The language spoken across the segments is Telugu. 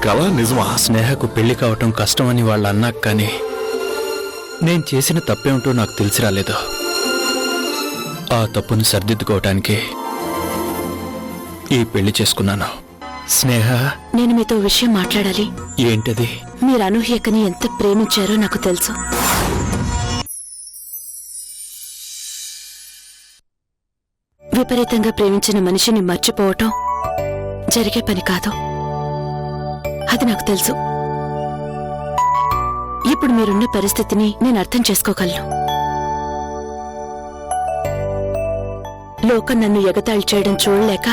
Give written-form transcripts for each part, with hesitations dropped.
కళ నిజమా? స్నేహకు పెళ్లి కావటం కష్టమని వాళ్ళు అన్నాక కానీ నేను చేసిన తప్పేమిటో నాకు తెలిసి రాలేదు. ఆ తప్పును సరిదిద్దుకోవటానికి ఈ పెళ్లి చేసుకున్నాను. స్నేహ, నేను మీతో విషయం మాట్లాడాలి. ఏంటది? మీరు అనూహ్యకని ఎంత ప్రేమించారో నాకు తెలుసు. విపరీతంగా ప్రేమించిన మనిషిని మర్చిపోవటం జరిగే పని కాదు. అది నాకు తెలుసు. ఇప్పుడు మీరున్న పరిస్థితిని నేను అర్థం చేసుకోగలను. లోకం నన్ను ఎగతాళి చేయడం చూడలేక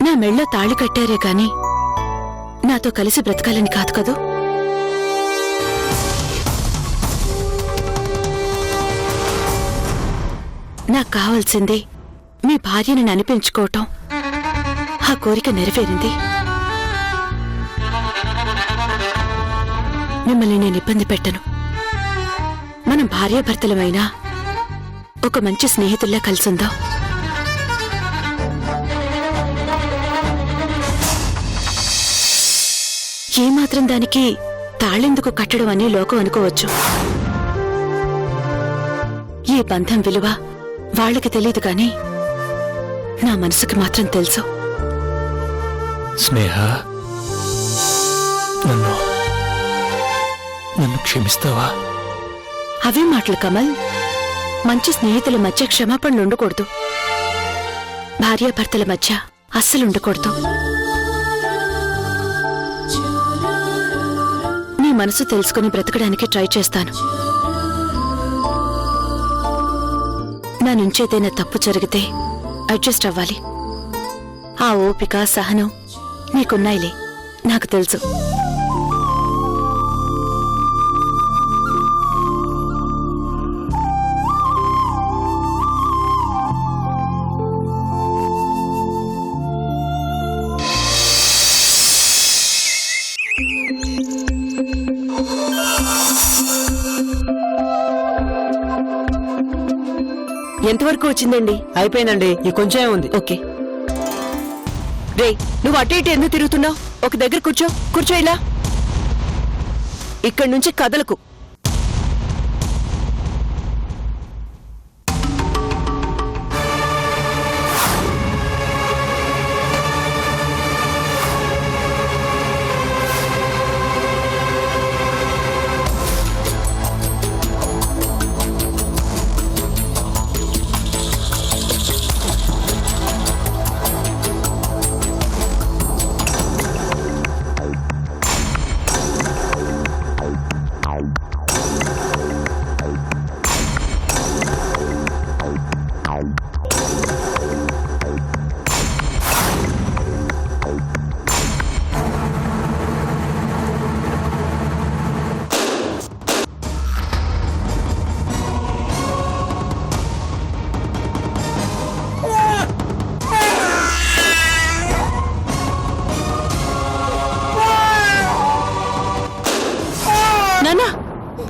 నా మెళ్ళో తాళి కట్టారే గాని నాతో కలిసి బ్రతకాలని కాదు కదూ. నాకు కావాల్సింది మీ భార్యని అనిపించుకోవటం. ఆ కోరిక నెరవేరింది. మిమ్మల్ని నేను ఇబ్బంది పెట్టను. మనం భార్యాభర్తలమైనా ఒక మంచి స్నేహితుల్లా కలిసుందాం. ఏమాత్రం దానికి తాళెందుకు కట్టడం అని లోకం అనుకోవచ్చు. ఈ బంధం విలువ వాళ్ళకి తెలీదు కానీ నా మనసుకి మాత్రం తెలుసు. స్నేహ, నన్ను క్షమిస్తావా? అవే మాటలు కమల్. మంచి స్నేహితుల మధ్య క్షమాపణలు ఉండకూడదు. భార్యాభర్తల మధ్య అస్సలుండకూడదు. నీ మనసు తెలుసుకుని బ్రతకడానికి ట్రై చేస్తాను. నా నుంచేదైనా తప్పు జరిగితే అడ్జస్ట్ అవ్వాలి. ఆ ఓపిక, సహనం నీకున్నాయిలే, నాకు తెలుసు. ఎంతవరకు వచ్చిందండి? అయిపోయిందండి, ఈ కొంచెమే ఉంది. ఓకే. రే, నువ్వు అటు ఇటు ఎందుకు తిరుగుతున్నావు? ఒక దగ్గర కూర్చో ఇలా. ఇక్కడి నుంచి కదలకు.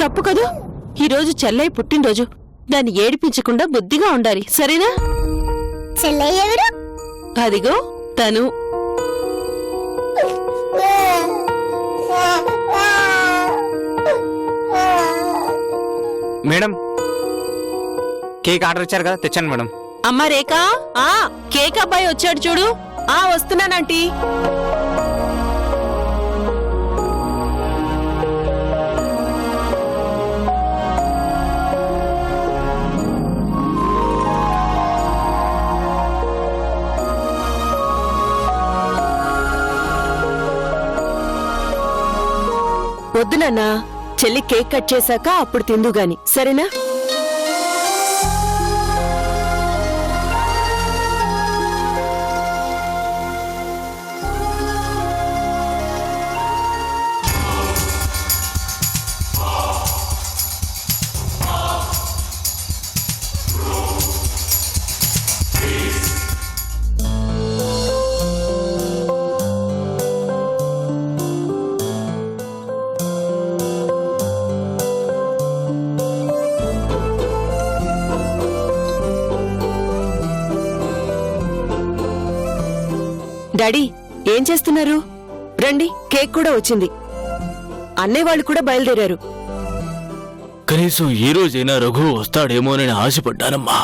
తప్పు కదూ. ఈరోజు చెల్లయ్య పుట్టినరోజు. దాన్ని ఏడిపించకుండా బుద్ధిగా ఉండాలి, సరేనా? చెల్లయ్య ఎవరు? అదిగో తను. మేడం, కేక్ ఆర్డర్ ఇచ్చారు కదా, తెచ్చాను మేడం. అమ్మా రేఖా, కేక్ అబ్బాయి వచ్చాడు చూడు. వస్తున్నానంటీ. వద్దు నాన్నా, చెల్లి కేక్ కట్ చేశాక అప్పుడు తిందు గాని, సరేనా? డాడీ, ఏం చేస్తున్నారు? రండి, కేక్ కూడా వచ్చింది. అన్నయ్య వాళ్ళు కూడా బయలుదేరారు. కనీసం ఈ రోజైనా రఘు వస్తాడేమోనని ఆశపడ్డానమ్మా,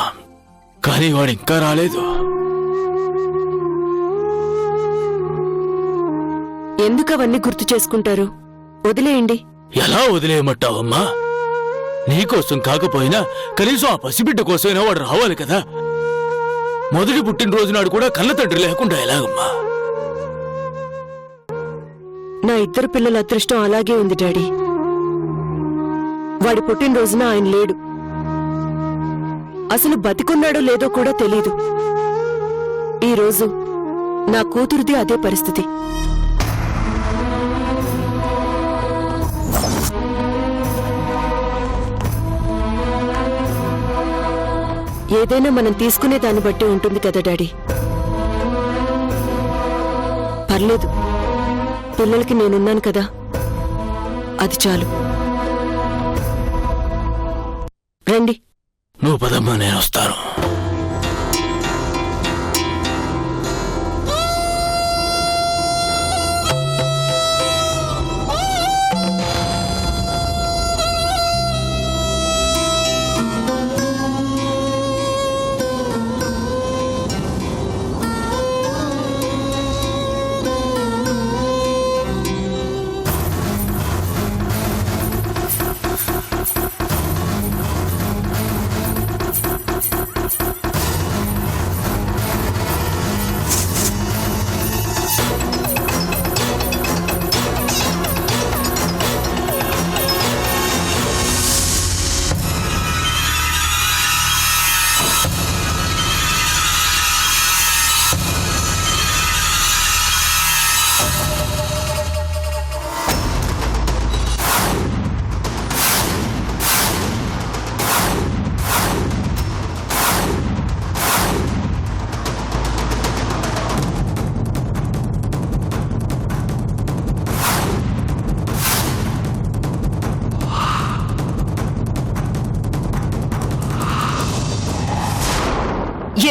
కానీ వాడు ఇంకా రాలేదు. ఎందుకు అవన్నీ గుర్తు చేసుకుంటారు? వదిలేయండి. ఎలా వదిలేయమంటావమ్మా? నీకోసం కాకపోయినా కనీసం ఆ పసిబిడ్డ కోసమైనా వాడు రావాలి కదా. మొదటి పుట్టినరోజు నాడు కూడా కన్న తండ్రి లేకుండా ఎలాగమ్మా? నా ఇద్దరు పిల్లల అదృష్టం అలాగే ఉంది డాడీ. వాడి పుట్టినరోజున ఆయన లేడు. అసలు బతికున్నాడో లేదో కూడా తెలీదు. ఈరోజు నా కూతురిది అదే పరిస్థితి. ఏదైనా మనం తీసుకునే దాన్ని బట్టి ఉంటుంది కదా డాడీ. పర్లేదు, పిల్లలకి నేనున్నాను కదా, అది చాలు. రండి. నువ్వు పదమ్మా, నేను వస్తాను.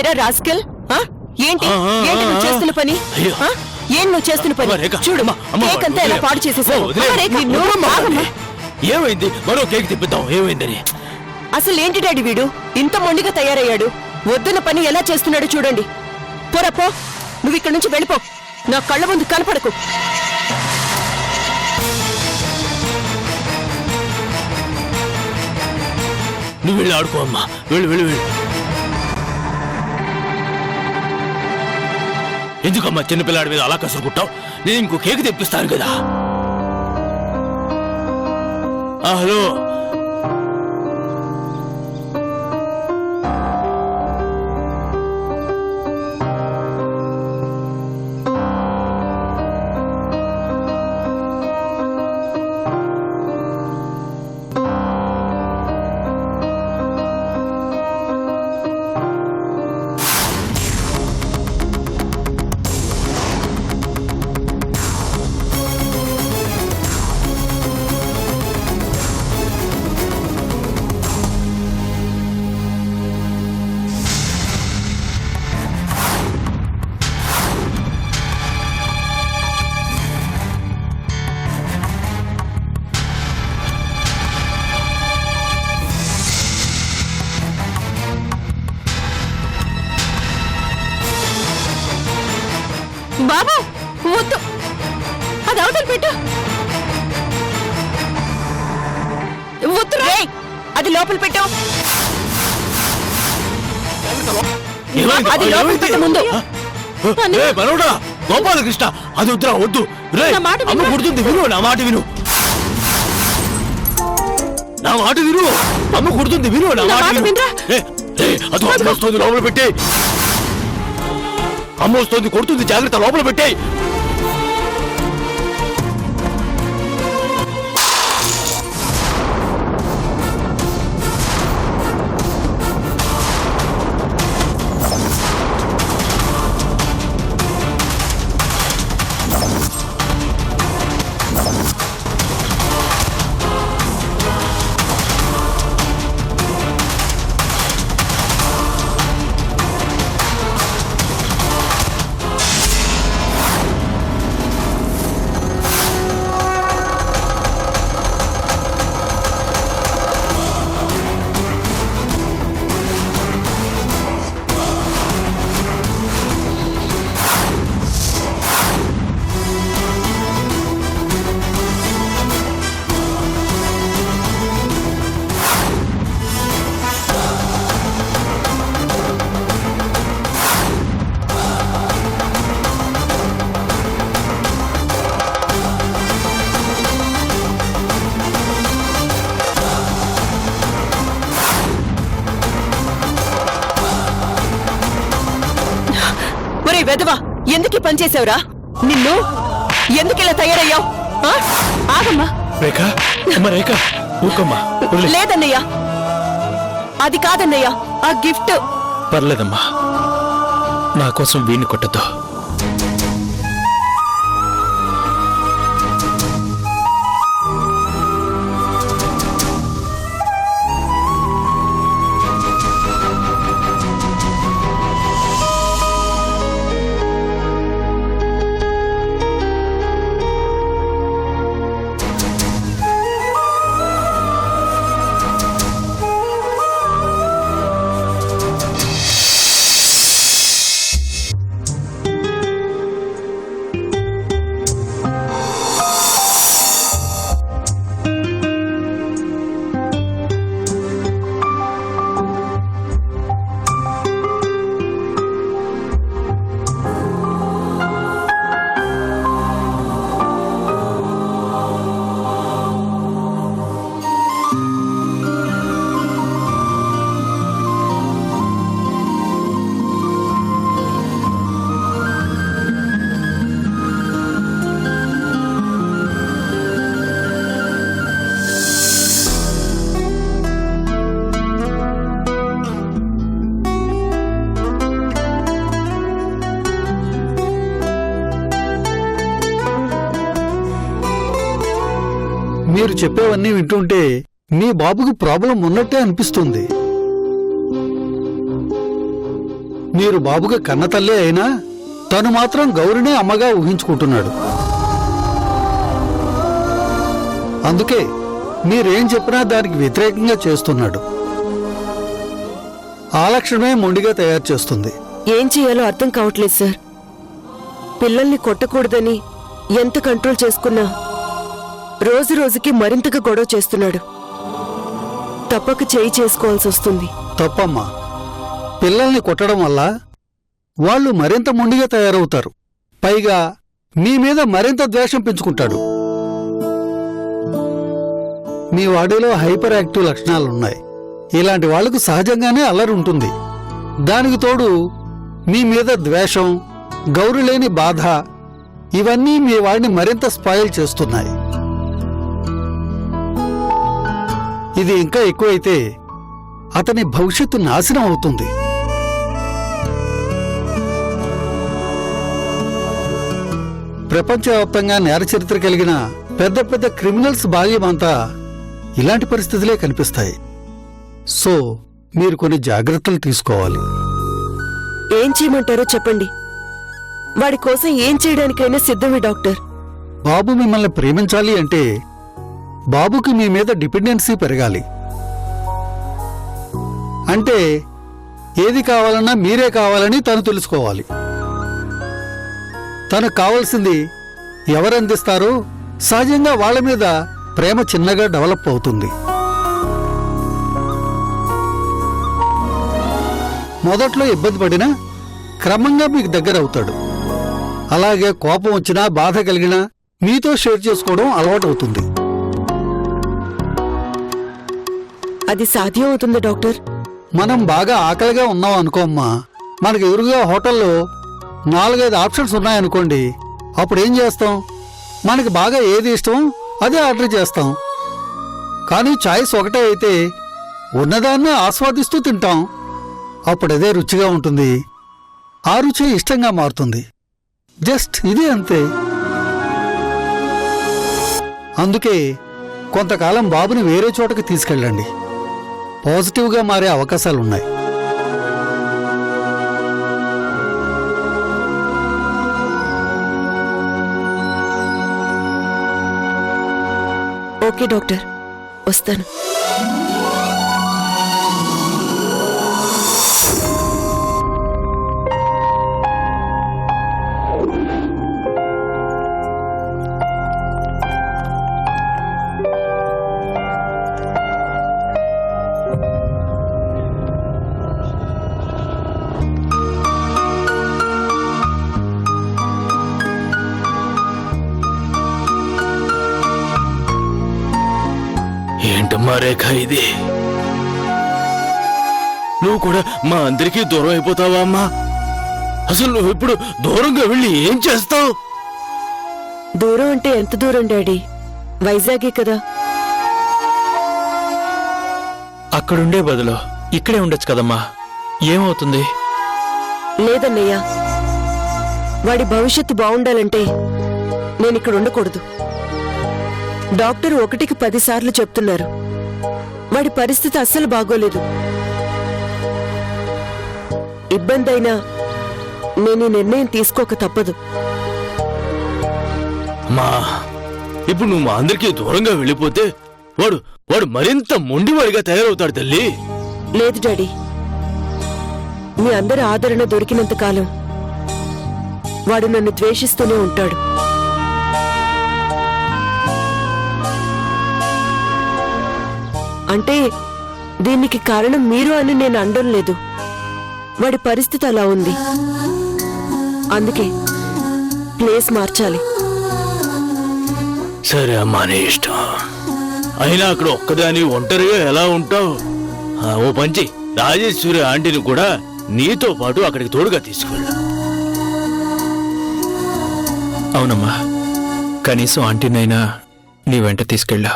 ఎరా రాస్కెల్, ఏంటి ఏంటి నువ్వు చేస్తున్న పని? అయ్యో. ఏం నువ్వు చేస్తున్న పని? రేఖ, చూడు, అమ్మ, కేక్ అంతా ఎలా పాడు చేసేసావు. ఏమైంది? మరో కేక్ తిప్పిద్దాం. ఏమైందని? అసలు ఏంటి డాడీ వీడు ఇంత మొండిగా తయారయ్యాడు? వద్దున్న పని ఎలా చేస్తున్నాడు చూడండి. పోరా పో, నువ్వు ఇక్కడి నుంచి వెళ్ళిపో. నా కళ్ళ ముందు కనపడకు. నువ్వు వెళ్ళి ఆడుకో అమ్మా. వెళ్ళు వెళ్ళు వెళ్ళు. ఎందుకమ్మా చిన్నపిల్లాడి మీద అలా కసురుకుంటావు? నేను ఇంకో కేక్ తెప్పిస్తాను కదా. హలో, బాబు వద్దు, అది అవతల పెట్టు. వద్దు, అది లోపల పెట్టు. అది లోపల పెట్టు ముందు. మనోడా గోపాలకృష్ణ, అది వద్దురా, వద్దు. అమ్మ కుడుతుంది, విను నా మాట విను. నా మాట విను. అమ్మ కుడుతుంది, విను నా మాట విను. అది అమ్మ వస్తుంది, లోపల పెట్టే. అమ్మ వస్తుంది, కొడుతుంది, జాగ్రత్త, లోపల పెట్టే. వెధవా ఎందుకు ఈ పని చేసావురా? నిన్ను ఎందుకు ఇలా తయారయ్యావు? ఆగమ్మా. రేఖ, అమ్మ రేఖ, ఊకమ్మా, వదిలే. లేదన్నయ్యా, అది కాదన్నయ్యా, ఆ గిఫ్ట్. పర్లేదమ్మా, నా కోసం వీణ్ణి కొట్టద్దు. మీరు చెప్పేవన్నీ వింటుంటే మీ బాబుకి ప్రాబ్లం ఉన్నట్టే అనిపిస్తుంది. మీరు బాబుకి కన్నతల్లే అయినా తను మాత్రం గౌరినే అమ్మగా ఊహించుకుంటున్నాడు. అందుకే మీరేం చెప్పినా దానికి వ్యతిరేకంగా చేస్తున్నాడు. ఆ లక్షణమే మొండిగా తయారు చేస్తుంది. ఏం చేయాలో అర్థం కావట్లేదు సార్. పిల్లల్ని కొట్టకూడదని ఎంత కంట్రోల్ చేసుకున్నా రోజు రోజుకి మరింతగా గొడవ చేస్తున్నాడు. తప్పక చేయి చేసుకోవాల్సి వస్తుంది. తప్పమ్మా, పిల్లల్ని కొట్టడం వల్ల వాళ్ళు మరింత మొండిగా తయారవుతారు. పైగా మీ మీద మరింత ద్వేషం పెంచుకుంటాడు. మీ వాడిలో హైపర్ యాక్టివ్ లక్షణాలున్నాయి. ఇలాంటి వాళ్లకు సహజంగానే అల్లరి ఉంటుంది. దానికి తోడు మీ మీద ద్వేషం, గౌరు లేని బాధ, ఇవన్నీ మీ వాడిని మరింత స్పాయిల్ చేస్తున్నాయి. ఇది ఇంకా ఎక్కువైతే అతని భవిష్యత్తు నాశనం అవుతుంది. ప్రపంచవ్యాప్తంగా నేర చరిత్ర కలిగిన పెద్ద పెద్ద క్రిమినల్స్ బాల్యమంతా ఇలాంటి పరిస్థితులే కనిపిస్తాయి. సో మీరు కొన్ని జాగ్రత్తలు తీసుకోవాలి. ఏం చేయమంటారో చెప్పండి. వాడి కోసం ఏం చేయడానికైనా సిద్ధమే డాక్టర్. బాబు మిమ్మల్ని ప్రేమించాలి అంటే బాబుకి మీ మీద డిపెండెన్సీ పెరగాలి. అంటే ఏది కావాలన్నా మీరే కావాలని తను తెలుసుకోవాలి. తనకు కావాల్సింది ఎవరందిస్తారో సహజంగా వాళ్ల మీద ప్రేమ చిన్నగా డెవలప్ అవుతుంది. మొదట్లో ఇబ్బంది పడినా క్రమంగా మీకు దగ్గర అవుతాడు. అలాగే కోపం వచ్చినా బాధ కలిగినా మీతో షేర్ చేసుకోవడం అలవాటవుతుంది. అది సాధ్యం అవుతుందా డాక్టర్? మనం బాగా ఆకలిగా ఉన్నాం అనుకోమ్మా, మనకు ఎదురుగా హోటల్లో 4-5 ఆప్షన్స్ ఉన్నాయనుకోండి. అప్పుడేం చేస్తాం? మనకి బాగా ఏది ఇష్టం అదే ఆర్డర్ చేస్తాం. కానీ చాయిస్ ఒకటే అయితే ఉన్నదాన్ని ఆస్వాదిస్తూ తింటాం. అప్పుడదే రుచిగా ఉంటుంది. ఆ రుచి ఇష్టంగా మారుతుంది. జస్ట్ ఇదే అంతే. అందుకే కొంతకాలం బాబుని వేరే చోటకి తీసుకెళ్ళండి. పాజిటివ్గా మారే అవకాశాలున్నాయి. ఓకే డాక్టర్, వస్తాను. ఏంటమ్మా రేఖ ఇది? నువ్వు కూడా మా అందరికీ దూరం అయిపోతావా అమ్మా? అసలు నువ్వు ఇప్పుడు దూరంగా వెళ్ళి ఏం చేస్తావు? దూరం అంటే ఎంత దూరం డాడీ? వైజాగే కదా. అక్కడుండే బదులు ఇక్కడే ఉండొచ్చు కదమ్మా. ఏమవుతుంది? లేదన్నయ్య, వాడి భవిష్యత్తు బాగుండాలంటే నేనిక్కడ ఉండకూడదు. డాక్టర్ 1కి 10 సార్లు చెప్తున్నారు. వాడి పరిస్థితి అస్సలు బాగోలేదు. ఇబ్బంది అయినా నేను ఈ నిర్ణయం తీసుకోక తప్పదు. అమ్మా, ఇప్పుడు నువ్వు మా అందరికీ దూరంగా వెళ్ళిపోతే వాడు వాడు మరింత మొండివాడిగా తయారవుతాడు తల్లి. లేదు డాడీ, మీ అందరి ఆదరణ దొరికినంత కాలం వాడు నన్ను ద్వేషిస్తూనే ఉంటాడు. అంటే దీనికి కారణం మీరు అని నేను అనడం లేదు. వాడి పరిస్థితి అలా ఉంది. అందుకే ప్లేస్ మార్చాలి. సరే అమ్మా, నీ ఇష్టం. అయినా అక్కడ ఒక్కదాని ఒంటరిగా ఎలా ఉంటావు? ఓ పంచి, రాజేశ్వరి ఆంటీని కూడా నీతో పాటు అక్కడికి తోడుగా తీసుకెళ్ళు. అవునమ్మా, కనీసం ఆంటీనైనా నీ వెంట తీసుకెళ్ళా.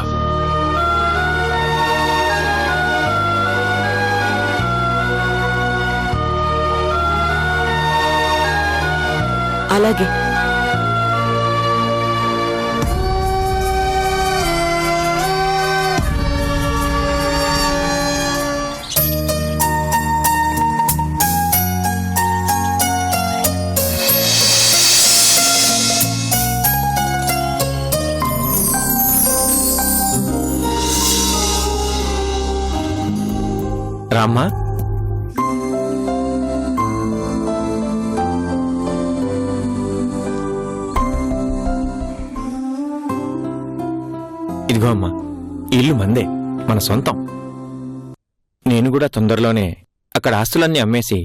అలాగే. రామ్మా, ఇదిగో అమ్మా, ఈ ఇల్లు మందే, మన సొంతం. నేను కూడా తొందరలోనే అక్కడ ఆస్తులన్నీ అమ్మేసి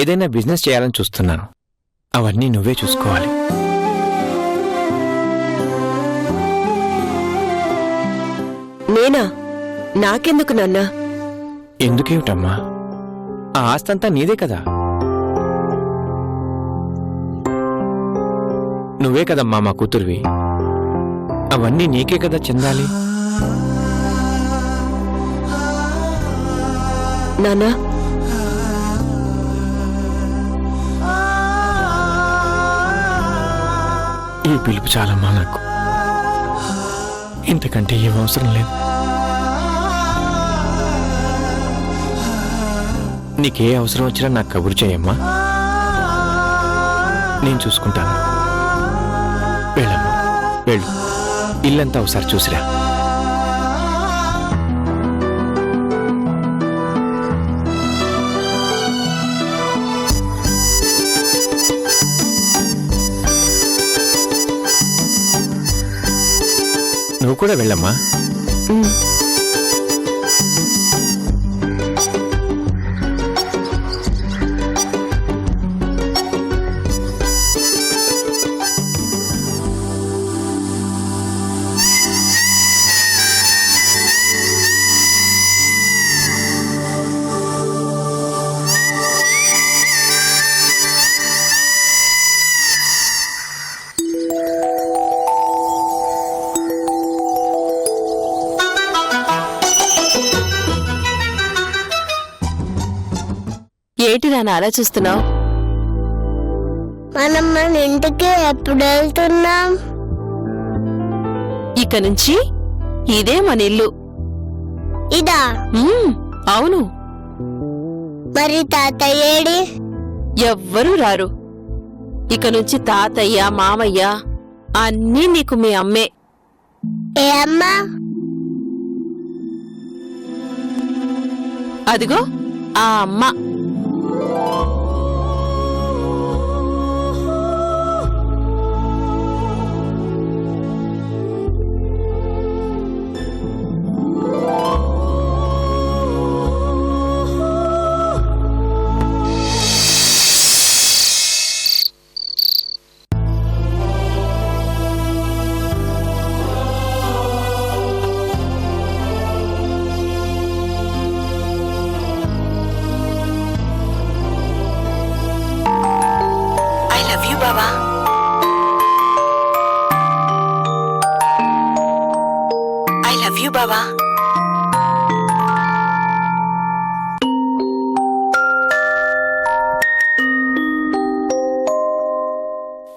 ఏదైనా బిజినెస్ చేయాలని చూస్తున్నాను. అవన్నీ నువ్వే చూసుకోవాలి. నేనా? నాకెందుకు నాన్నా? ఎందుకేమిటమ్మా, ఆ ఆస్తంతా నీదే కదా. నువ్వే కదమ్మా మా కూతురువి. అవన్నీ నీకే కదా చెందాలి. నాన్నా, ఈ పిలుపు చాలమ్మా నాకు. ఇంతకంటే ఏం అవసరం లేదు. నీకే అవసరం వచ్చినా నాకు కబురు చేయమ్మా, నేను చూసుకుంటాను. వెళ్ళమ్మా, వెళ్ళు. ఇల్లంతా ఒకసారి చూసిరా. నువ్వు కూడా వెళ్ళమ్మా. ఏటి నాన్న అలా చూస్తున్నావు? మనం మన ఇంటికి ఎప్పుడు వెళ్తున్నాం? ఇక నుంచి ఇదే మన ఇల్లు. ఇదా? అవును. మరి తాతయ్య ఏడి? ఎవ్వరూ రారు. ఇక నుంచి తాతయ్య, మామయ్య అన్నీ నీకు మీ అమ్మే. ఏ అమ్మా? అదిగో ఆ అమ్మ. బావా.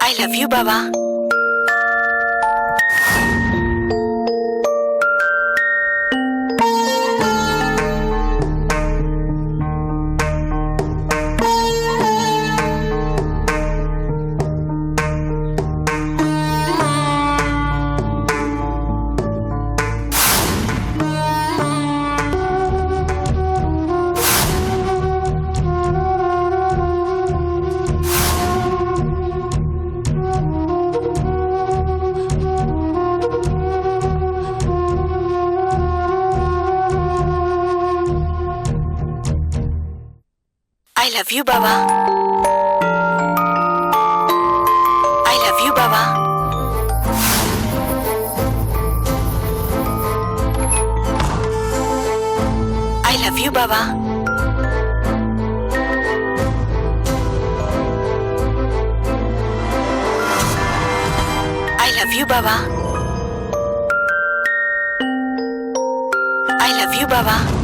ఐ లవ్ యూ బావా. I love you, Baba. I love you, Baba. I love you, Baba. I love you, Baba. I love you, Baba.